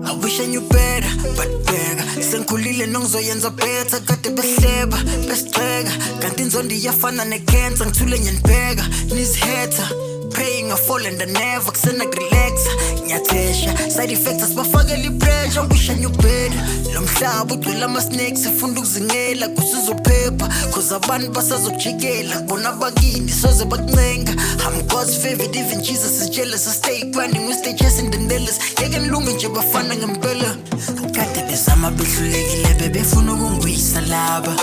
I wish I knew better, but bega sengikhulile nongizoyenza better kade behleba besiceka kanti inzondo iyafana necancer ngithule ngiyanibheka niziheta praying I fall and I never kusena relaxa ngiyathesha side effects asibafakela ipressure wish I knew better lo mhlaba ugcwele ama-snakes sifunda ukuzingela kusizophepha cause abantu basazojikela bona bakini soze bakuncenga I'm God's favorite even Jesus is jealous I stay grinding we stay chasing the nailers yeke nilunge nje bafana ngempela kade bezama behlulekile bebefuna ukungwisa laba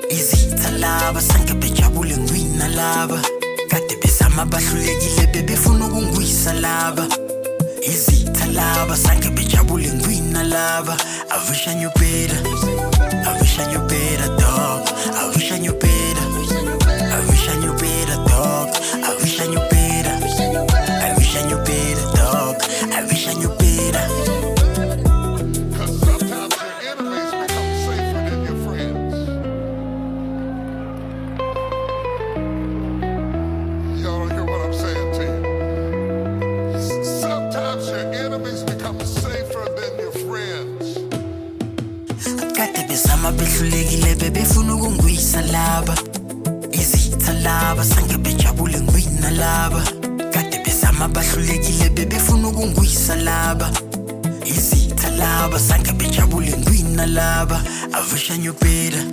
izitha laba sanke bejabule ngwina laba kade bezama bahlulekile bebefuna ukungwisa laba izitha laba sanke bejabule ngwina laba I wish I knew better I wish I knew better dog I wish I knew better I wish I knew better dog I wish I knew better I wish I knew better dog I wish I knew better. Kade bezama behlulekile bebefuna ukungwisa laba izitha laba sanke bejabule ngwina laba kade bezama bahlulekile bebefuna ukungwisa laba izitha laba sanke bejabule ngwina laba I wish I knew better